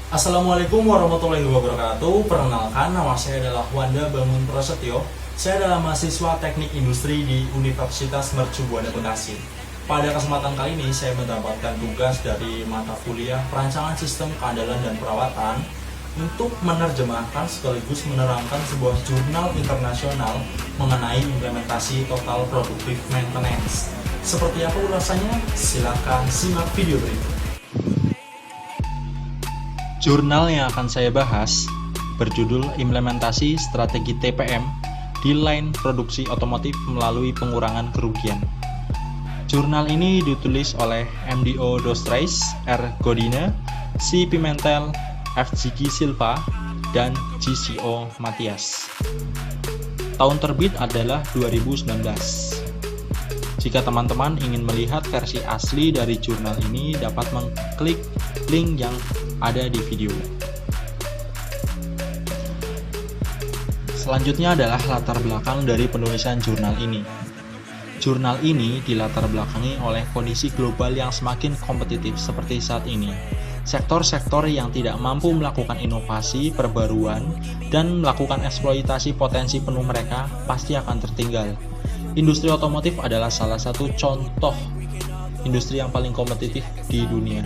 Assalamualaikum warahmatullahi wabarakatuh. Perkenalkan, nama saya adalah Wanda Bangun Prasetyo. Saya adalah mahasiswa Teknik Industri di Universitas Mercu Buana Bekasi. Pada kesempatan kali ini, saya mendapatkan tugas dari mata kuliah Perancangan Sistem Keandalan dan Perawatan untuk menerjemahkan sekaligus menerangkan sebuah jurnal internasional mengenai implementasi Total Productive Maintenance. Seperti apa ulasannya? Silakan simak video berikut. Jurnal yang akan saya bahas berjudul Implementasi Strategi TPM di Line Produksi Otomotif Melalui Pengurangan Kerugian. Jurnal ini ditulis oleh MDO Dostreis, R. Godine, C. Pimentel, F. G. Silva, dan GCO Matias. Tahun terbit adalah 2019. Jika teman-teman ingin melihat versi asli dari jurnal ini, dapat mengklik link yang ada di video. Selanjutnya adalah latar belakang dari penulisan jurnal ini. Jurnal ini dilatar belakangi oleh kondisi global yang semakin kompetitif seperti saat ini. Sektor-sektor yang tidak mampu melakukan inovasi, perbaruan, dan melakukan eksploitasi potensi penuh mereka pasti akan tertinggal. Industri otomotif adalah salah satu contoh industri yang paling kompetitif di dunia.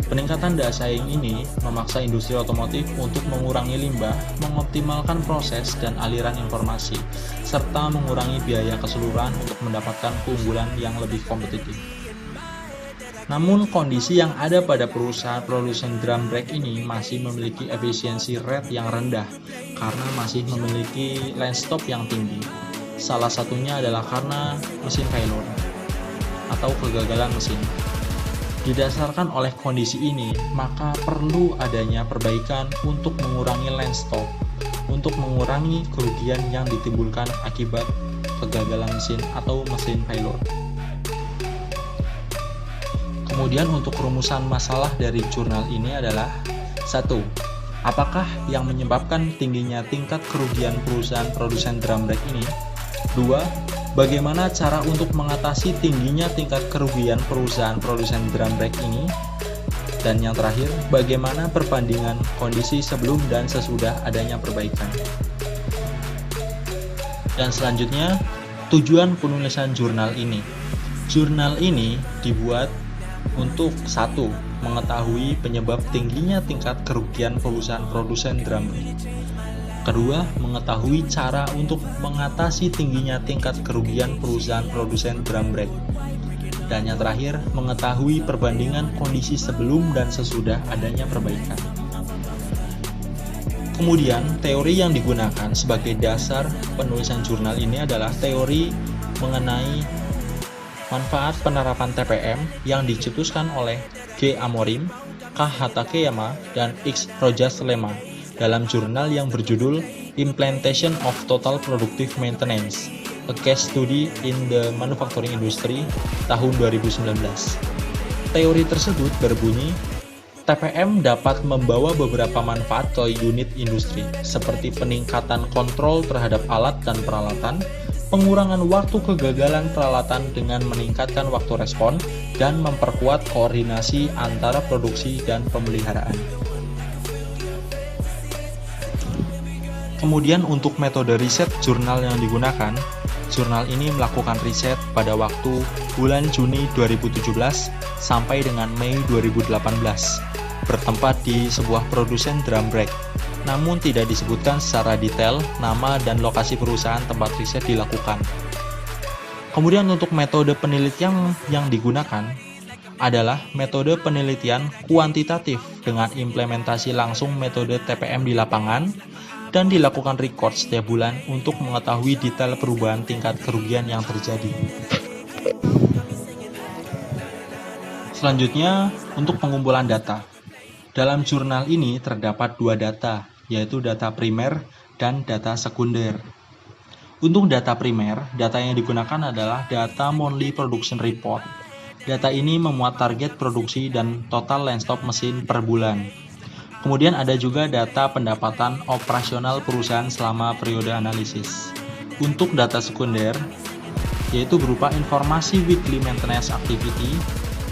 Peningkatan daya saing ini memaksa industri otomotif untuk mengurangi limbah, mengoptimalkan proses dan aliran informasi, serta mengurangi biaya keseluruhan untuk mendapatkan keunggulan yang lebih kompetitif. Namun kondisi yang ada pada perusahaan produsen drum brake ini masih memiliki efisiensi rate yang rendah karena masih memiliki line stop yang tinggi. Salah satunya adalah karena mesin failure atau kegagalan mesin. Didasarkan oleh kondisi ini, maka perlu adanya perbaikan untuk mengurangi line stop, untuk mengurangi kerugian yang ditimbulkan akibat kegagalan mesin atau mesin failure. Kemudian untuk rumusan masalah dari jurnal ini adalah 1. Apakah yang menyebabkan tingginya tingkat kerugian perusahaan produsen drum brake ini? 2. Bagaimana cara untuk mengatasi tingginya tingkat kerugian perusahaan produsen drum brake ini? Dan yang terakhir, bagaimana perbandingan kondisi sebelum dan sesudah adanya perbaikan? Dan selanjutnya, tujuan penulisan jurnal ini. Jurnal ini dibuat untuk 1. Mengetahui penyebab tingginya tingkat kerugian perusahaan produsen drum brake. Kedua, mengetahui cara untuk mengatasi tingginya tingkat kerugian perusahaan produsen drum brake. Dan yang terakhir, mengetahui perbandingan kondisi sebelum dan sesudah adanya perbaikan. Kemudian, teori yang digunakan sebagai dasar penulisan jurnal ini adalah teori mengenai manfaat penerapan TPM yang dicetuskan oleh G. Amorim, K. Hatakeyama, dan X. Rojas Lema dalam jurnal yang berjudul Implementation of Total Productive Maintenance, a Case Study in the Manufacturing Industry tahun 2019. Teori tersebut berbunyi, TPM dapat membawa beberapa manfaat ke unit industri, seperti peningkatan kontrol terhadap alat dan peralatan, pengurangan waktu kegagalan peralatan dengan meningkatkan waktu respon, dan memperkuat koordinasi antara produksi dan pemeliharaan. Kemudian untuk metode riset jurnal yang digunakan, jurnal ini melakukan riset pada waktu bulan Juni 2017 sampai dengan Mei 2018, bertempat di sebuah produsen drum brake. Namun tidak disebutkan secara detail nama dan lokasi perusahaan tempat riset dilakukan. Kemudian untuk metode penelitian yang digunakan adalah metode penelitian kuantitatif dengan implementasi langsung metode TPM di lapangan dan dilakukan record setiap bulan untuk mengetahui detail perubahan tingkat kerugian yang terjadi. Selanjutnya, untuk pengumpulan data. Dalam jurnal ini terdapat 2 data, yaitu data primer dan data sekunder. Untuk data primer, data yang digunakan adalah data monthly production report. Data ini memuat target produksi dan total line stop mesin per bulan. Kemudian ada juga data pendapatan operasional perusahaan selama periode analisis. Untuk data sekunder, yaitu berupa informasi weekly maintenance activity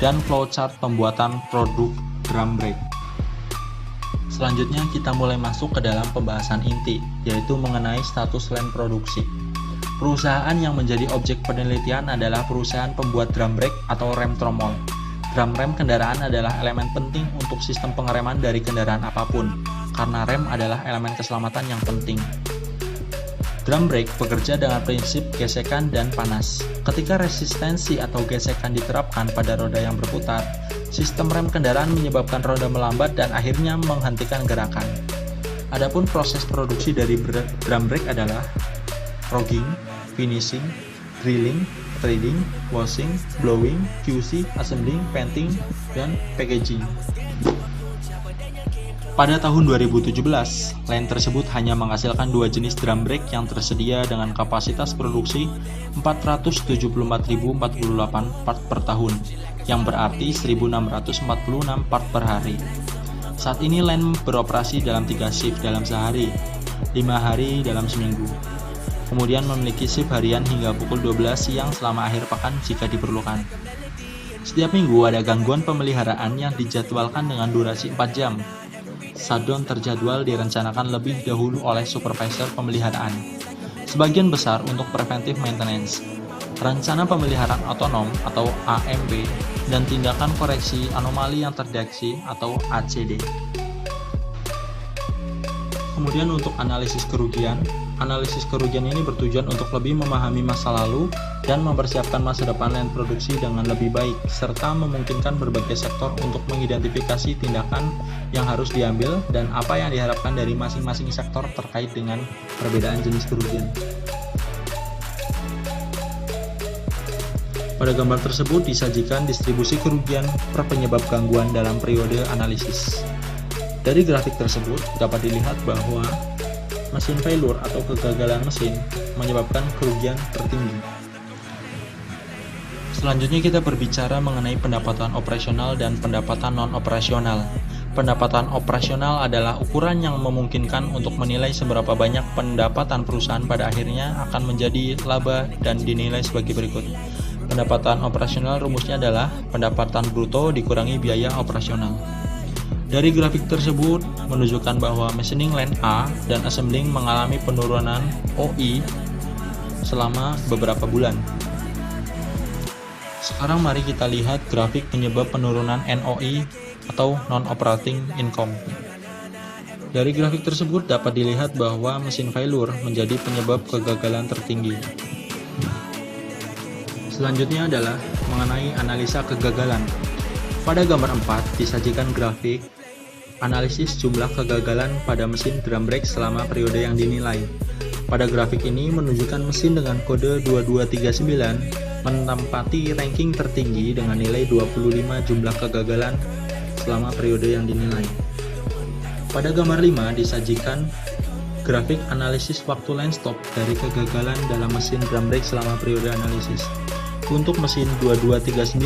dan flowchart pembuatan produk drum brake. Selanjutnya kita mulai masuk ke dalam pembahasan inti, yaitu mengenai status line produksi. Perusahaan yang menjadi objek penelitian adalah perusahaan pembuat drum brake atau rem tromol. Drum rem kendaraan adalah elemen penting untuk sistem pengereman dari kendaraan apapun, karena rem adalah elemen keselamatan yang penting. Drum brake bekerja dengan prinsip gesekan dan panas. Ketika resistensi atau gesekan diterapkan pada roda yang berputar, sistem rem kendaraan menyebabkan roda melambat dan akhirnya menghentikan gerakan. Adapun proses produksi dari drum brake adalah rogging, finishing, drilling, threading, washing, blowing, QC, assembling, painting, dan packaging. Pada tahun 2017, line tersebut hanya menghasilkan 2 jenis drum brake yang tersedia dengan kapasitas produksi 474.048 part per tahun, yang berarti 1.646 part per hari. Saat ini line beroperasi dalam 3 shift dalam sehari, 5 hari dalam seminggu. Kemudian memiliki shift harian hingga pukul 12 siang selama akhir pekan jika diperlukan. Setiap minggu ada gangguan pemeliharaan yang dijadwalkan dengan durasi 4 jam. Shutdown terjadwal direncanakan lebih dahulu oleh supervisor pemeliharaan, sebagian besar untuk preventive maintenance, rencana pemeliharaan otonom atau AMP, dan tindakan koreksi anomali yang terdeteksi atau ACD. Kemudian untuk analisis kerugian ini bertujuan untuk lebih memahami masa lalu dan mempersiapkan masa depan line produksi dengan lebih baik, serta memungkinkan berbagai sektor untuk mengidentifikasi tindakan yang harus diambil dan apa yang diharapkan dari masing-masing sektor terkait dengan perbedaan jenis kerugian. Pada gambar tersebut disajikan distribusi kerugian per penyebab gangguan dalam periode analisis. Dari grafik tersebut dapat dilihat bahwa mesin failure atau kegagalan mesin menyebabkan kerugian tertinggi. Selanjutnya kita berbicara mengenai pendapatan operasional dan pendapatan non-operasional. Pendapatan operasional adalah ukuran yang memungkinkan untuk menilai seberapa banyak pendapatan perusahaan pada akhirnya akan menjadi laba dan dinilai sebagai berikut. Pendapatan operasional rumusnya adalah pendapatan bruto dikurangi biaya operasional. Dari grafik tersebut menunjukkan bahwa machining line A dan assembling mengalami penurunan OI selama beberapa bulan. Sekarang mari kita lihat grafik penyebab penurunan NOI atau non-operating income. Dari grafik tersebut dapat dilihat bahwa mesin failure menjadi penyebab kegagalan tertinggi. Selanjutnya adalah mengenai analisa kegagalan. Pada gambar 4 disajikan grafik analisis jumlah kegagalan pada mesin drum brake selama periode yang dinilai. Pada grafik ini menunjukkan mesin dengan kode 2239 menempati ranking tertinggi dengan nilai 25 jumlah kegagalan selama periode yang dinilai. Pada gambar 5 disajikan grafik analisis waktu line stop dari kegagalan dalam mesin drum brake selama periode analisis. Untuk mesin 2239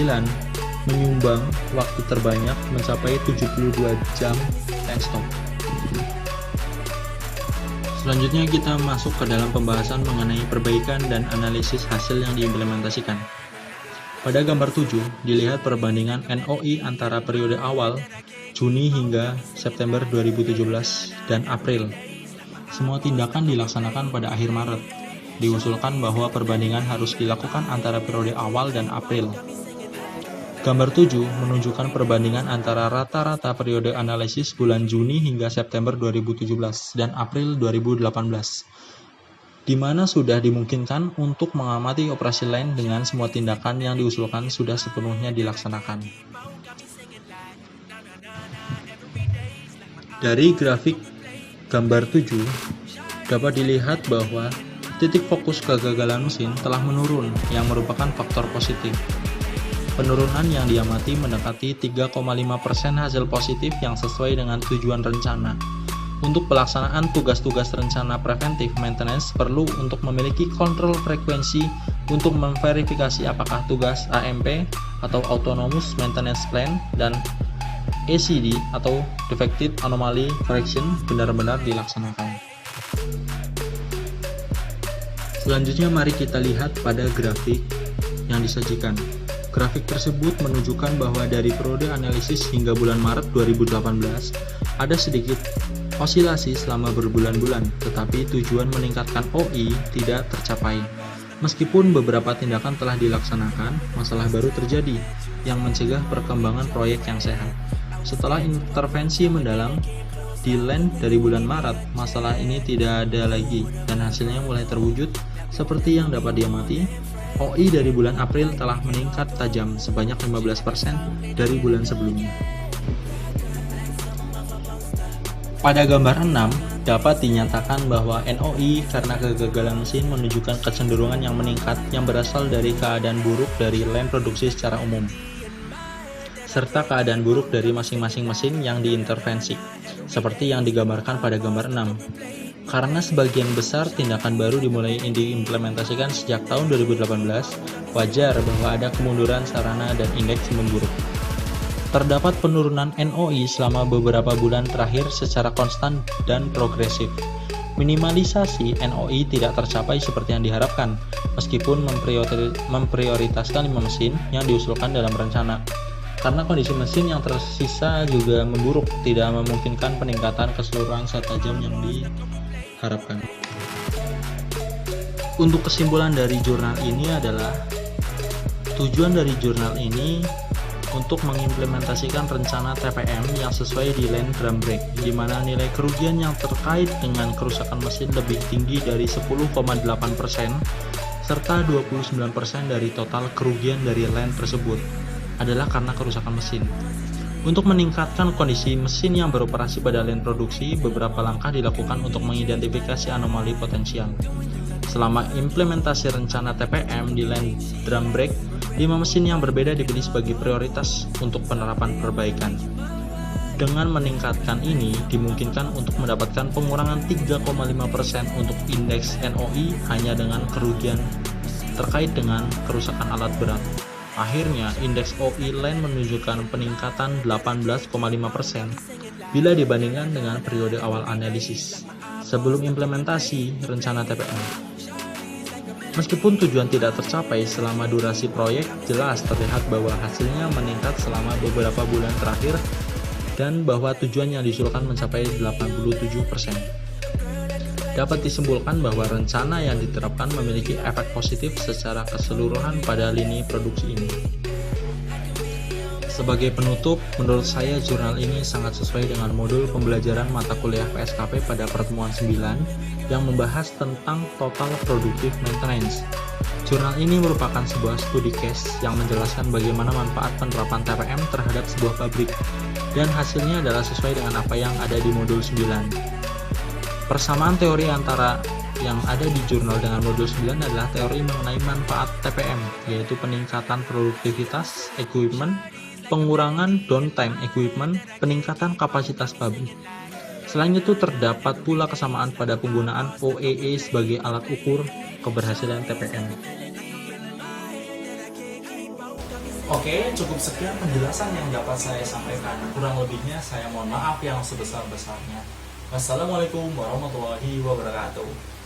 menyumbang waktu terbanyak mencapai 72 jam line stop. Selanjutnya kita masuk ke dalam pembahasan mengenai perbaikan dan analisis hasil yang diimplementasikan. Pada gambar 7 dilihat perbandingan NOI antara periode awal Juni hingga September 2017 dan April. Semua tindakan dilaksanakan pada akhir Maret. Diusulkan bahwa perbandingan harus dilakukan antara periode awal dan April. Gambar 7 menunjukkan perbandingan antara rata-rata periode analisis bulan Juni hingga September 2017 dan April 2018, di mana sudah dimungkinkan untuk mengamati operasi line dengan semua tindakan yang diusulkan sudah sepenuhnya dilaksanakan. Dari grafik gambar 7 dapat dilihat bahwa titik fokus kegagalan mesin telah menurun yang merupakan faktor positif. Penurunan yang diamati mendekati 3,5% hasil positif yang sesuai dengan tujuan rencana. Untuk pelaksanaan tugas-tugas rencana preventive maintenance perlu untuk memiliki kontrol frekuensi untuk memverifikasi apakah tugas AMP atau Autonomous Maintenance Plan dan ACD atau Defective Anomaly Correction benar-benar dilaksanakan. Selanjutnya mari kita lihat pada grafik yang disajikan. Grafik tersebut menunjukkan bahwa dari periode analisis hingga bulan Maret 2018, ada sedikit osilasi selama berbulan-bulan, tetapi tujuan meningkatkan OI tidak tercapai. Meskipun beberapa tindakan telah dilaksanakan, masalah baru terjadi yang mencegah perkembangan proyek yang sehat. Setelah intervensi mendalam di LAN dari bulan Maret, masalah ini tidak ada lagi dan hasilnya mulai terwujud seperti yang dapat diamati. OI dari bulan April telah meningkat tajam sebanyak 15% dari bulan sebelumnya. Pada gambar 6, dapat dinyatakan bahwa NOI karena kegagalan mesin menunjukkan kecenderungan yang meningkat yang berasal dari keadaan buruk dari LAN produksi secara umum, serta keadaan buruk dari masing-masing mesin yang diintervensi, seperti yang digambarkan pada gambar 6. Karena sebagian besar tindakan baru dimulai diimplementasikan sejak tahun 2018, wajar bahwa ada kemunduran sarana dan indeks memburuk. Terdapat penurunan NOI selama beberapa bulan terakhir secara konstan dan progresif. Minimalisasi NOI tidak tercapai seperti yang diharapkan, meskipun memprioritaskan 5 mesin yang diusulkan dalam rencana. Karena kondisi mesin yang tersisa juga memburuk, tidak memungkinkan peningkatan keseluruhan setajam yang diharapkan. Untuk kesimpulan dari jurnal ini adalah, tujuan dari jurnal ini untuk mengimplementasikan rencana TPM yang sesuai di LAN drum break, di mana nilai kerugian yang terkait dengan kerusakan mesin lebih tinggi dari 10,8% serta 29% dari total kerugian dari LAN tersebut adalah karena kerusakan mesin. Untuk meningkatkan kondisi mesin yang beroperasi pada LAN produksi, beberapa langkah dilakukan untuk mengidentifikasi anomali potensial. Selama implementasi rencana TPM di LAN drum break, 5 mesin yang berbeda dipilih sebagai prioritas untuk penerapan perbaikan. Dengan meningkatkan ini, dimungkinkan untuk mendapatkan pengurangan 3,5% untuk indeks NOI hanya dengan kerugian terkait dengan kerusakan alat berat. Akhirnya, indeks OI LAN menunjukkan peningkatan 18,5% bila dibandingkan dengan periode awal analisis sebelum implementasi rencana TPM. Meskipun tujuan tidak tercapai selama durasi proyek, jelas terlihat bahwa hasilnya meningkat selama beberapa bulan terakhir dan bahwa tujuan yang diusulkan mencapai 87%. Dapat disimpulkan bahwa rencana yang diterapkan memiliki efek positif secara keseluruhan pada lini produksi ini. Sebagai penutup, menurut saya jurnal ini sangat sesuai dengan modul pembelajaran mata kuliah PSKP pada pertemuan 9 yang membahas tentang Total Productive Maintenance. Jurnal ini merupakan sebuah studi case yang menjelaskan bagaimana manfaat penerapan TPM terhadap sebuah pabrik, dan hasilnya adalah sesuai dengan apa yang ada di modul 9. Persamaan teori antara yang ada di jurnal dengan modul 9 adalah teori mengenai manfaat TPM, yaitu peningkatan produktivitas equipment, pengurangan downtime equipment, peningkatan kapasitas pabrik. Selain itu, terdapat pula kesamaan pada penggunaan OEE sebagai alat ukur keberhasilan TPM. Oke, cukup sekian penjelasan yang dapat saya sampaikan. Kurang lebihnya saya mohon maaf yang sebesar-besarnya. Wassalamualaikum warahmatullahi wabarakatuh.